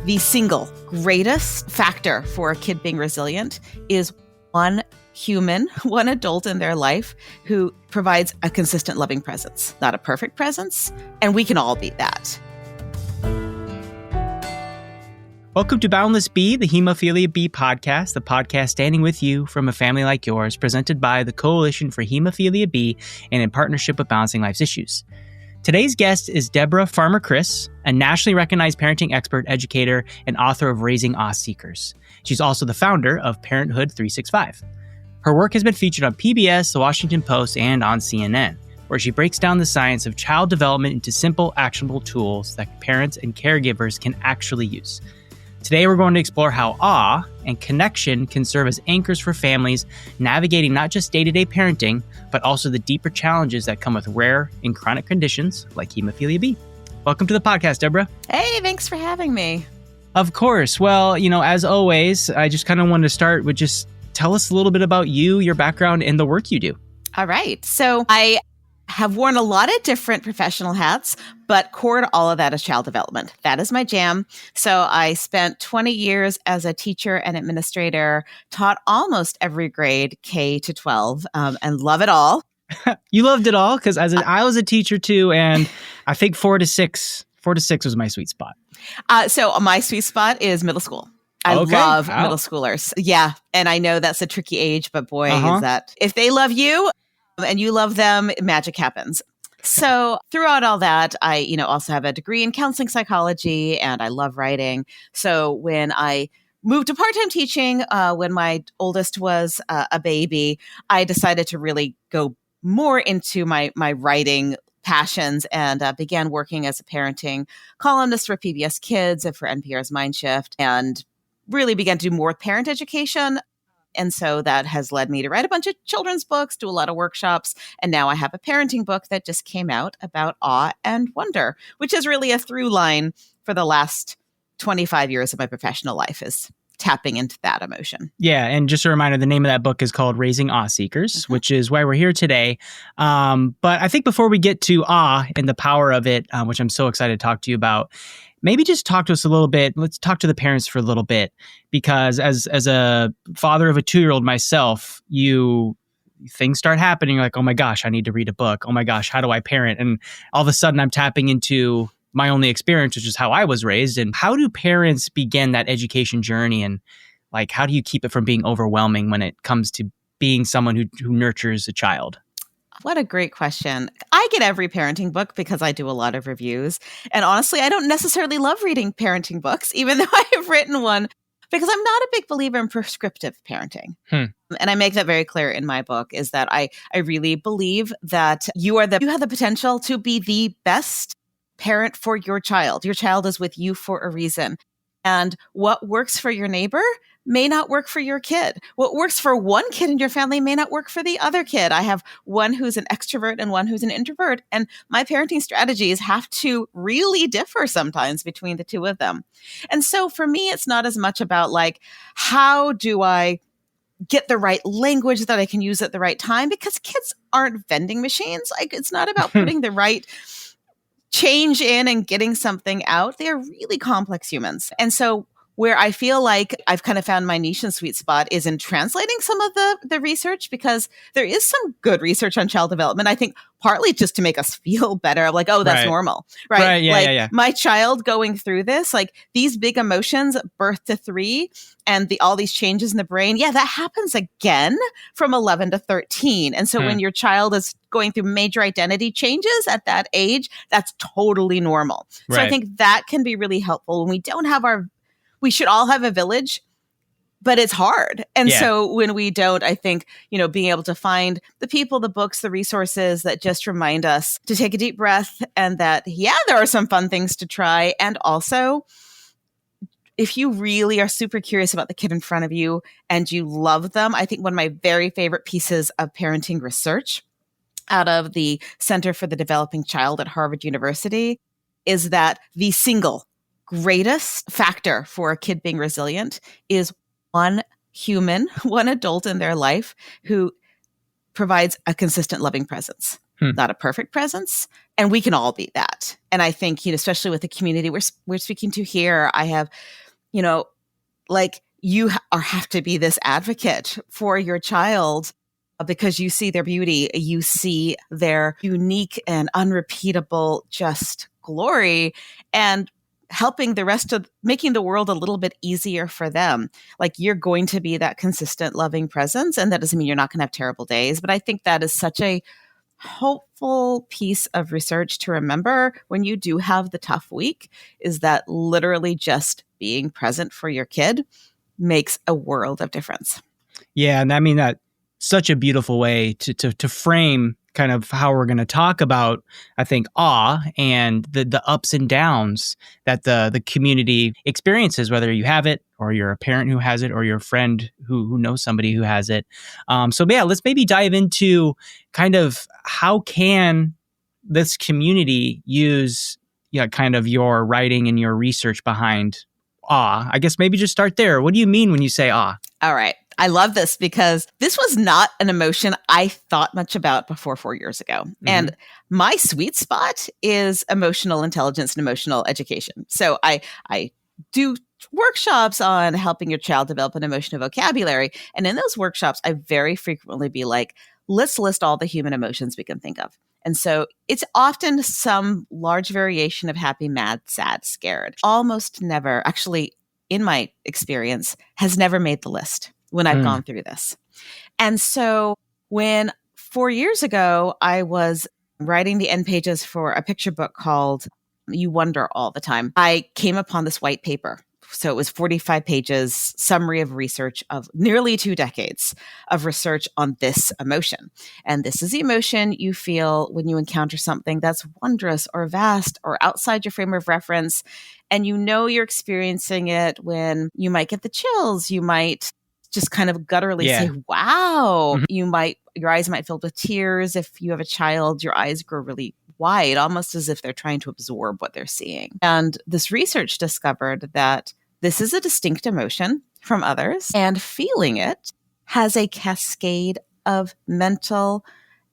the single greatest factor for a kid being resilient is one human, one adult in their life who provides a consistent loving presence, not a perfect presence. And we can all be that. Welcome to Boundless B, the Hemophilia B podcast, the podcast standing with you from a family like yours, presented by the Coalition for Hemophilia B and in partnership with Balancing Life's Issues. Today's guest is Deborah Farmer Kris, a nationally recognized parenting expert, educator, and author of Raising Awe Seekers. She's also the founder of Parenthood 365. Her work has been featured on PBS, The Washington Post, and on CNN, where she breaks down the science of child development into simple, actionable tools that parents and caregivers can actually use. Today, we're going to explore how awe and connection can serve as anchors for families navigating not just day-to-day parenting, but also the deeper challenges that come with rare and chronic conditions like hemophilia B. Welcome to the podcast, Deborah. Hey, thanks for having me. Of course. Well, as always, I just kind of wanted to start with just tell us a little bit about you, your background, and the work you do. All right. So I have worn a lot of different professional hats, but core to all of that is child development. That is my jam. So I spent 20 years as a teacher and administrator, taught almost every grade, K to 12, and love it all. You loved it all? Because I was a teacher too, and I think 4 to 6 was my sweet spot. So my sweet spot is middle school. I love middle schoolers. Yeah. And I know that's a tricky age, but boy, is that if they love you, and you love them, magic happens. So throughout all that, I, also have a degree in counseling psychology and I love writing. So when I moved to part-time teaching, when my oldest was a baby, I decided to really go more into my writing passions and began working as a parenting columnist for PBS Kids and for NPR's Mindshift and really began to do more parent education. And so that has led me to write a bunch of children's books, do a lot of workshops. And now I have a parenting book that just came out about awe and wonder, which is really a through line for the last 25 years of my professional life is tapping into that emotion. Yeah. And just a reminder, the name of that book is called Raising Awe Seekers, which is why we're here today. But I think before we get to awe and the power of it, which I'm so excited to talk to you about, maybe just talk to us a little bit. Let's talk to the parents for a little bit, because as a father of a 2-year-old myself, things start happening. You're like, oh my gosh, I need to read a book. Oh my gosh, how do I parent? And all of a sudden I'm tapping into my only experience, which is how I was raised. And how do parents begin that education journey? And like, how do you keep it from being overwhelming when it comes to being someone who nurtures a child? What a great question. I get every parenting book because I do a lot of reviews. And honestly, I don't necessarily love reading parenting books, even though I have written one, because I'm not a big believer in prescriptive parenting. And I make that very clear in my book, is that I really believe that you have the potential to be the best parent for your child. Your child is with you for a reason. And what works for your neighbor may not work for your kid. What works for one kid in your family may not work for the other kid. I have one who's an extrovert and one who's an introvert, and my parenting strategies have to really differ sometimes between the two of them. And so for me, it's not as much about like, how do I get the right language that I can use at the right time? Because kids aren't vending machines. Like, it's not about putting the right change in and getting something out. They're really complex humans. And so where I feel like I've kind of found my niche and sweet spot is in translating some of the research, because there is some good research on child development. I think partly just to make us feel better, like, oh, that's normal, right? Yeah. My child going through this, like these big emotions, birth to 3, and all these changes in the brain. Yeah, that happens again from 11 to 13. And so when your child is going through major identity changes at that age, that's totally normal. So I think that can be really helpful when we don't have we should all have a village, but it's hard. And so when we don't, I think, being able to find the people, the books, the resources that just remind us to take a deep breath and that, there are some fun things to try. And also, if you really are super curious about the kid in front of you and you love them, I think one of my very favorite pieces of parenting research out of the Center for the Developing Child at Harvard University is that the single greatest factor for a kid being resilient is one human, one adult in their life who provides a consistent loving presence. not a perfect presence. And we can all be that. And I think, especially with the community we're speaking to here, I have, like you have to be this advocate for your child because you see their beauty, you see their unique and unrepeatable just glory, and helping making the world a little bit easier for them. Like you're going to be that consistent, loving presence. And that doesn't mean you're not going to have terrible days. But I think that is such a hopeful piece of research to remember when you do have the tough week, is that literally just being present for your kid makes a world of difference. Yeah. And I mean, that's such a beautiful way to frame kind of how we're going to talk about, I think, awe and the ups and downs that the community experiences, whether you have it or you're a parent who has it or you're a friend who knows somebody who has it. So yeah, let's maybe dive into kind of how can this community use kind of your writing and your research behind awe. I guess maybe just start there. What do you mean when you say awe? All right. I love this because this was not an emotion I thought much about before 4 years ago. Mm-hmm. And my sweet spot is emotional intelligence and emotional education. So I do workshops on helping your child develop an emotional vocabulary. And in those workshops, I very frequently be like, let's list all the human emotions we can think of. And so it's often some large variation of happy, mad, sad, scared. Almost never, actually, in my experience, has never made the list when I've gone through this. And so when 4 years ago, I was writing the end pages for a picture book called You Wonder All the Time, I came upon this white paper. So it was 45 pages, summary of research of nearly 2 decades of research on this emotion. And this is the emotion you feel when you encounter something that's wondrous or vast or outside your frame of reference. And you're experiencing it when you might get the chills. You might just kind of gutturally say, wow. Mm-hmm. Your eyes might fill with tears. If you have a child, your eyes grow really wide, almost as if they're trying to absorb what they're seeing. And this research discovered that this is a distinct emotion from others, and feeling it has a cascade of mental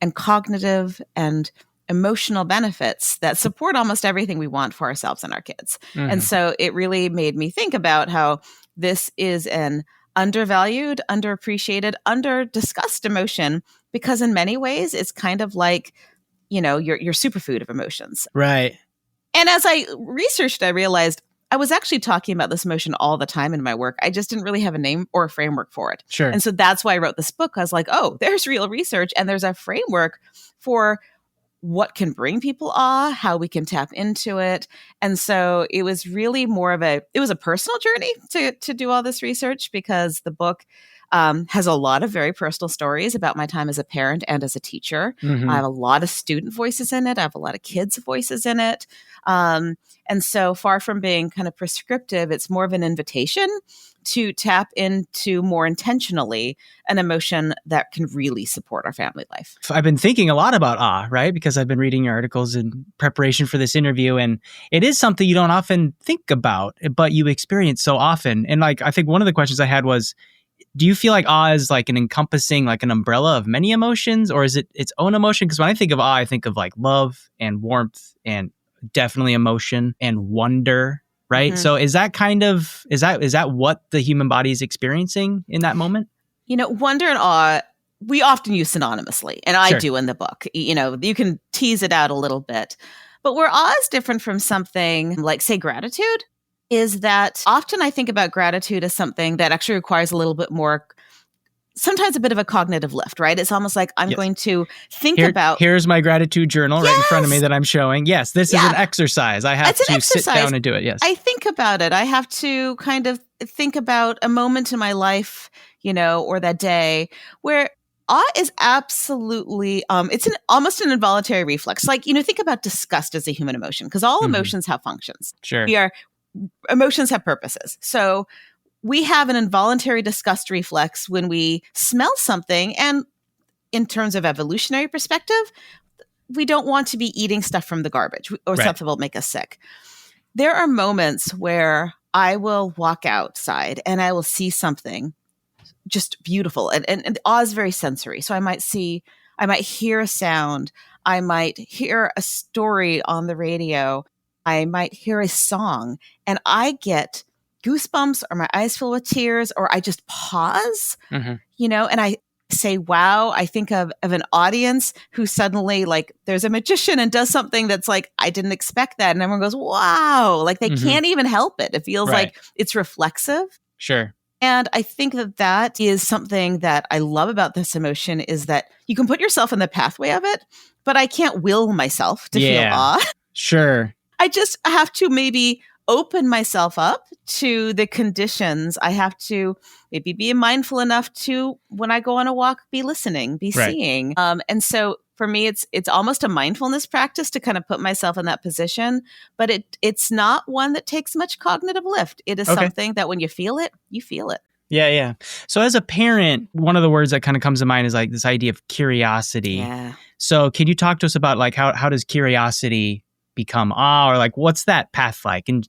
and cognitive and emotional benefits that support almost everything we want for ourselves and our kids. Mm-hmm. And so it really made me think about how this is an undervalued, underappreciated, under-discussed emotion, because in many ways it's kind of like, your superfood of emotions. Right. And as I researched, I realized I was actually talking about this emotion all the time in my work. I just didn't really have a name or a framework for it. Sure. And so that's why I wrote this book. I was like, oh, there's real research and there's a framework for what can bring people awe, how we can tap into it. And so it was really it was a personal journey to do all this research, because the book has a lot of very personal stories about my time as a parent and as a teacher. Mm-hmm. I have a lot of student voices in it. I have a lot of kids' voices in it. And so far from being kind of prescriptive, it's more of an invitation to tap into more intentionally an emotion that can really support our family life. I've been thinking a lot about awe, right? Because I've been reading your articles in preparation for this interview, and it is something you don't often think about, but you experience so often. And I think one of the questions I had was, do you feel like awe is like an encompassing, like an umbrella of many emotions, or is it its own emotion? Because when I think of awe, I think of like love and warmth and definitely emotion and wonder, right? Mm-hmm. So is that what the human body is experiencing in that moment? Wonder and awe, we often use synonymously, and I do in the book. You can tease it out a little bit. But where awe is different from something like, say, gratitude, is that often I think about gratitude as something that actually requires a little bit more, sometimes a bit of a cognitive lift, right? It's almost like I'm going to think about... Here's my gratitude journal right in front of me that I'm showing. Yes, this is an exercise. I have to sit down and do it, yes. I think about it. I have to kind of think about a moment in my life, or that day where awe is absolutely, it's almost an involuntary reflex. Like, think about disgust as a human emotion, because all emotions have functions. Sure. Emotions have purposes. So we have an involuntary disgust reflex when we smell something. And in terms of evolutionary perspective, we don't want to be eating stuff from the garbage or something will make us sick. There are moments where I will walk outside and I will see something just beautiful. And awe is very sensory. So I might hear a sound. I might hear a story on the radio. I might hear a song and I get goosebumps or my eyes fill with tears or I just pause, and I say, wow, I think of an audience who suddenly like there's a magician and does something that's like, I didn't expect that. And everyone goes, wow, like they can't even help it. It feels like it's reflexive. Sure. And I think that is something that I love about this emotion is that you can put yourself in the pathway of it, but I can't will myself to feel awe. Sure. I just have to maybe open myself up to the conditions. I have to maybe be mindful enough to, when I go on a walk, be listening, be seeing. And so for me, it's almost a mindfulness practice to kind of put myself in that position, but it's not one that takes much cognitive lift. It is something that when you feel it, you feel it. Yeah. So as a parent, one of the words that kind of comes to mind is like this idea of curiosity. Yeah. So can you talk to us about like how does curiosity become awe, or like what's that path like? And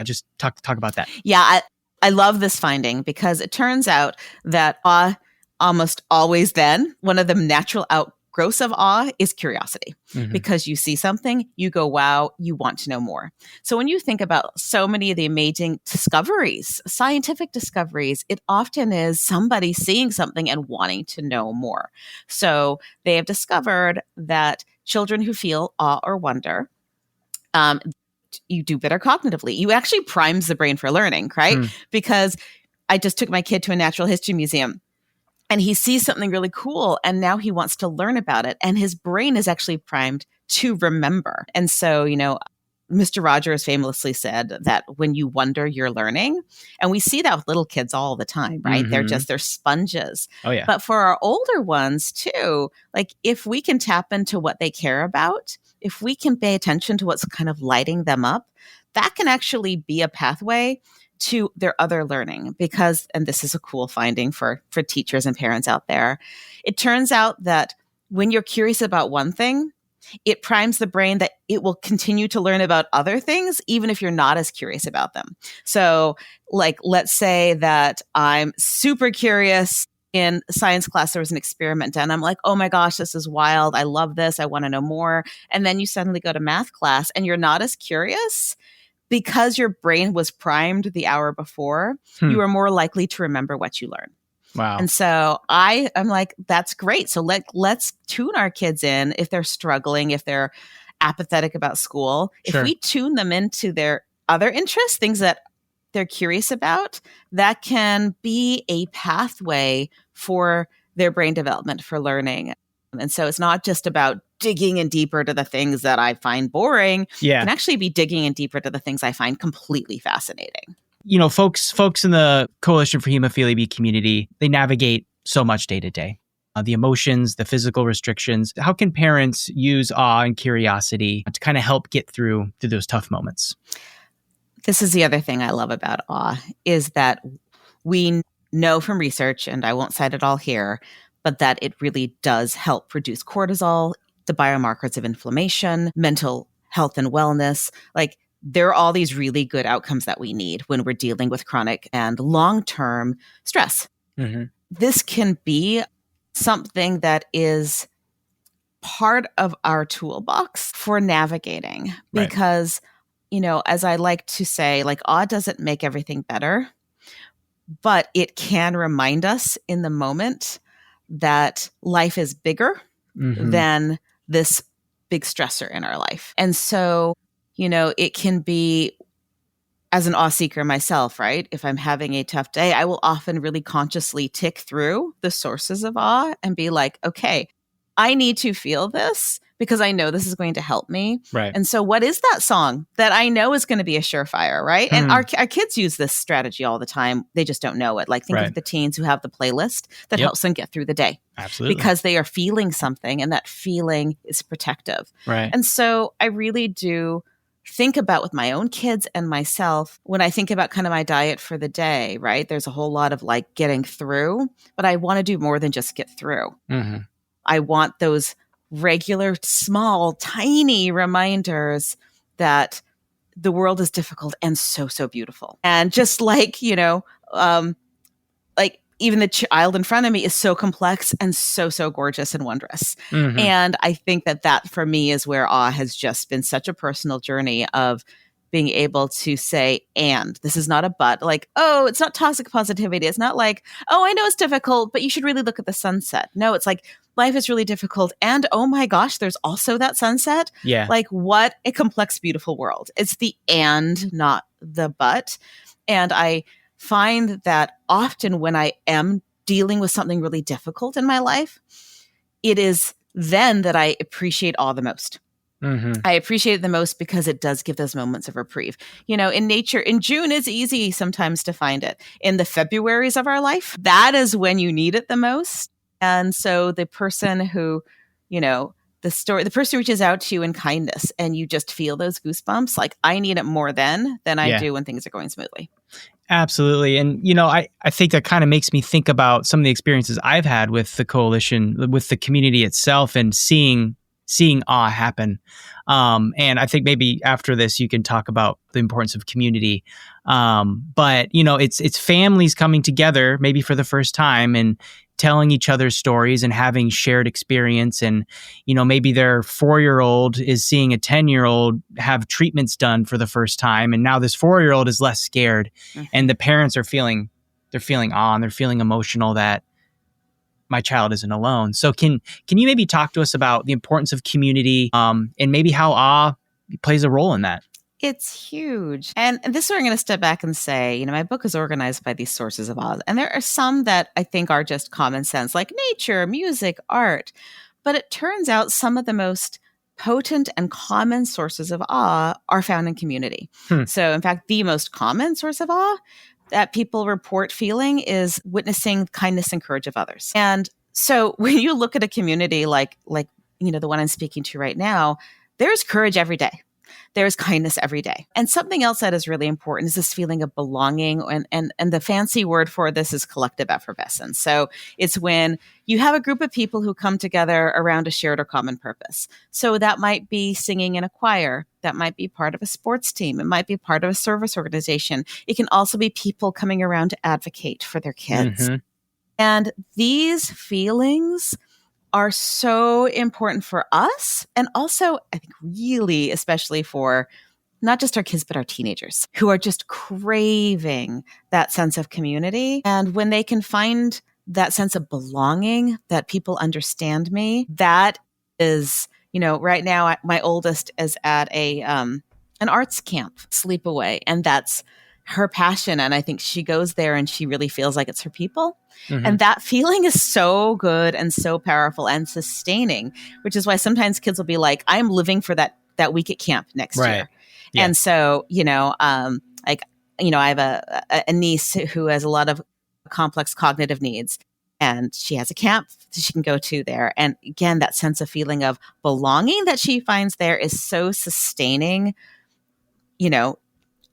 just talk about that. Yeah, I love this finding because it turns out that awe almost always then, one of the natural outgrowths of awe is curiosity. Because you see something, you go, wow, you want to know more. So when you think about so many of the amazing discoveries, scientific discoveries, it often is somebody seeing something and wanting to know more. So they have discovered that children who feel awe or wonder, you do better cognitively. You actually primes the brain for learning, right? Because I just took my kid to a natural history museum and he sees something really cool and now he wants to learn about it. And his brain is actually primed to remember. And so, Mr. Rogers famously said that when you wonder, you're learning. And we see that with little kids all the time, right? They're sponges. Oh, yeah. But for our older ones too, like if we can tap into what they care about, if we can pay attention to what's kind of lighting them up, that can actually be a pathway to their other learning. Because, and this is a cool finding for teachers and parents out there, it turns out that when you're curious about one thing, it primes the brain that it will continue to learn about other things, even if you're not as curious about them. So like, let's say that I'm super curious in science class, there was an experiment done. I'm like, oh my gosh, this is wild. I love this. I want to know more. And then you suddenly go to math class and you're not as curious because your brain was primed the hour before. You are more likely to remember what you learn. Wow. And so I'm like, that's great. So let's tune our kids in if they're struggling, if they're apathetic about school. If we tune them into their other interests, things that they're curious about, that can be a pathway for their brain development, for learning. And so it's not just about digging in deeper to the things that I find boring. Yeah. It can actually be digging in deeper to the things I find completely fascinating. Folks in the Coalition for Hemophilia B community, they navigate so much day to day. The emotions, the physical restrictions. How can parents use awe and curiosity to kind of help get through those tough moments? This is the other thing I love about awe is that we know from research, and I won't cite it all here, but that it really does help reduce cortisol, the biomarkers of inflammation, mental health and wellness. Like there are all these really good outcomes that we need when we're dealing with chronic and long-term stress. This can be something that is part of our toolbox for navigating because as I like to say, like awe doesn't make everything better, but it can remind us in the moment that life is bigger than this big stressor in our life. And so, it can be, as an awe seeker myself, right? If I'm having a tough day, I will often really consciously tick through the sources of awe and be like, okay, I need to feel this because I know this is going to help me. Right. And so what is that song that I know is going to be a surefire, right? And our kids use this strategy all the time. They just don't know it. Like think of the teens who have the playlist that helps them get through the day. Absolutely. Because they are feeling something and that feeling is protective. Right. And so I really do think about with my own kids and myself when I think about kind of my diet for the day, right? There's a whole lot of like getting through, but I want to do more than just get through. I want those regular, small, tiny reminders that the world is difficult and so, so beautiful. And just like, like even the child in front of me is so complex and so, so gorgeous and wondrous. And I think that for me is where awe has just been such a personal journey of being able to say, and this is not a but, like, oh, it's not toxic positivity. It's not like, oh, I know it's difficult, but you should really look at the sunset. No, it's like, life is really difficult. And oh my gosh, there's also that sunset. Yeah. Like, what a complex, beautiful world. It's the and, not the but. And I find that often when I am dealing with something really difficult in my life, it is then that I appreciate awe the most. I appreciate it the most because it does give those moments of reprieve. You know, in nature, in June, it's easy sometimes to find it. In the Februaries of our life, that is when you need it the most. And so the person who, you know, the person reaches out to you in kindness and you just feel those goosebumps, like I need it more then than I do when things are going smoothly. Absolutely. And, you know, I think that kind of makes me think about some of the experiences I've had with the coalition, with the community itself, and seeing awe happen. And I think maybe after this, you can talk about the importance of community. But, you know, it's families coming together maybe for the first time and telling each other's stories and having shared experience. And, you know, maybe their 4-year-old is seeing a 10-year-old have treatments done for the first time. And now this 4-year-old is less scared and the parents are feeling awe and they're feeling emotional that my child isn't alone. So can you maybe talk to us about the importance of community and maybe how awe plays a role in that? It's huge. And this is where I'm going to step back and say, you know, my book is organized by these sources of awe. And there are some that I think are just common sense, like nature, music, art. But it turns out some of the most potent and common sources of awe are found in community. So in fact, the most common source of awe that people report feeling is witnessing kindness and courage of others. And so when you look at a community like, you know, the one I'm speaking to right now, there's courage every day. There's kindness every day. And something else that is really important is this feeling of belonging. And the fancy word for this is collective effervescence. So it's when you have a group of people who come together around a shared or common purpose. So that might be singing in a choir. That might be part of a sports team. It might be part of a service organization. It can also be people coming around to advocate for their kids. And these feelings are so important for us. And also, I think really, especially for not just our kids, but our teenagers who are just craving that sense of community. And when they can find that sense of belonging, that people understand me, that is, you know, right now, my oldest is at an arts camp, Sleepaway, and that's her passion. And I think she goes there and she really feels like it's her people. And that feeling is so good and so powerful and sustaining, which is why sometimes kids will be like, I'm living for that week at camp next year. Yeah. And so, you know, like, you know, I have a niece who has a lot of complex cognitive needs, and she has a camp that she can go to there. And again, that sense of feeling of belonging that she finds there is so sustaining, you know,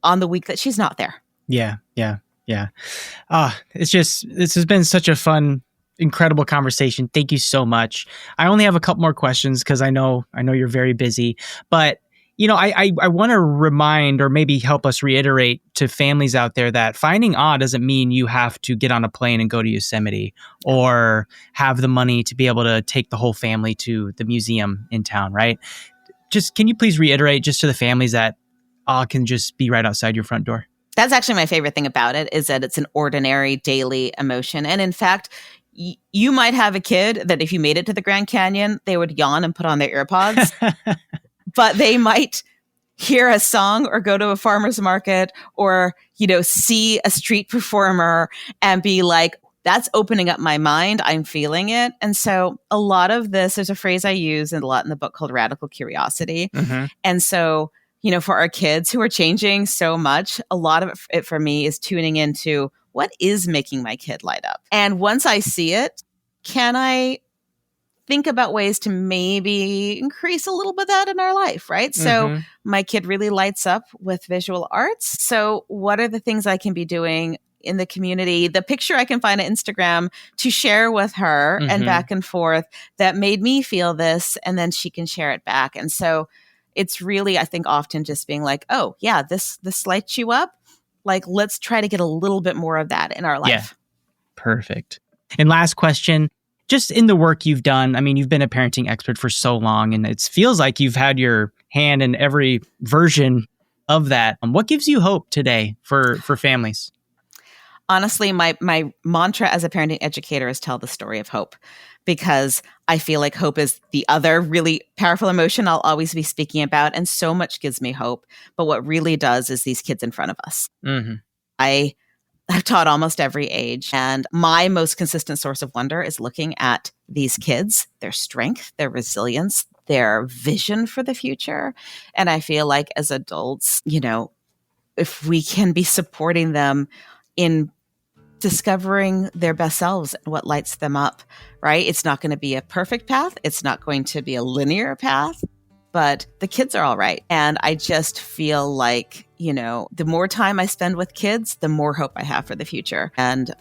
on the week that she's not there. Yeah. This has been such a fun, incredible conversation. Thank you so much. I only have a couple more questions because I know you're very busy, but you know, I want to remind or maybe help us reiterate to families out there that finding awe doesn't mean you have to get on a plane and go to Yosemite or have the money to be able to take the whole family to the museum in town, right? Just, can you please reiterate just to the families that awe can just be right outside your front door? That's actually my favorite thing about it, is that it's an ordinary daily emotion. And in fact, you might have a kid that if you made it to the Grand Canyon, they would yawn and put on their earpods, but they might hear a song or go to a farmer's market or, you know, see a street performer and be like, that's opening up my mind. I'm feeling it. And so a lot of this, there's a phrase I use a lot in the book called radical curiosity. And so, you know, for our kids who are changing so much, a lot of it for me is tuning into what is making my kid light up. And once I see it, can I think about ways to maybe increase a little bit of that in our life, right? So my kid really lights up with visual arts. So what are the things I can be doing in the community, the picture I can find on Instagram to share with her and back and forth that made me feel this, and then she can share it back. And so it's really, I think, often just being like, oh, yeah, this lights you up. Like, let's try to get a little bit more of that in our life. Yeah. Perfect. And last question, just in the work you've done, I mean, you've been a parenting expert for so long, and it feels like you've had your hand in every version of that. What gives you hope today for families? Honestly, my mantra as a parenting educator is tell the story of hope, because I feel like hope is the other really powerful emotion I'll always be speaking about. And so much gives me hope. But what really does is these kids in front of us. Mm-hmm. I've taught almost every age. And my most consistent source of wonder is looking at these kids, their strength, their resilience, their vision for the future. And I feel like as adults, if we can be supporting them in discovering their best selves and what lights them up, right? It's not going to be a perfect path. It's not going to be a linear path, but the kids are all right. And I just feel like, the more time I spend with kids, the more hope I have for the future. And,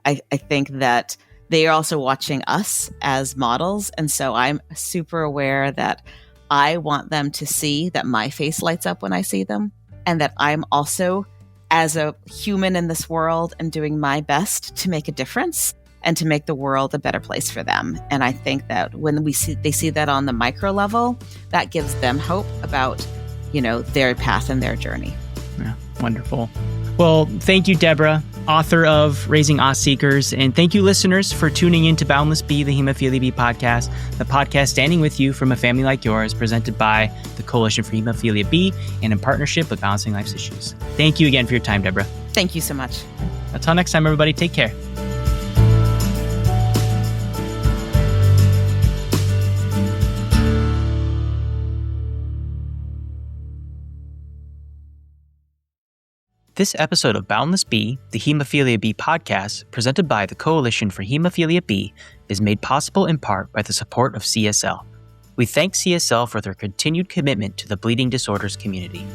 I think that they are also watching us as models. And so I'm super aware that I want them to see that my face lights up when I see them, and that I'm also, as a human in this world, and doing my best to make a difference and to make the world a better place for them. And I think that when they see that on the micro level, that gives them hope about, their path and their journey. Yeah, wonderful. Well, thank you, Deborah, author of Raising Seekers. And thank you, listeners, for tuning in to Boundless B, the Hemophilia B podcast, the podcast standing with you from a family like yours, presented by the Coalition for Hemophilia B and in partnership with Balancing Life's Issues. Thank you again for your time, Deborah. Thank you so much. Until next time, everybody, take care. This episode of Boundless B, the Hemophilia B podcast, presented by the Coalition for Hemophilia B, is made possible in part by the support of CSL. We thank CSL for their continued commitment to the bleeding disorders community.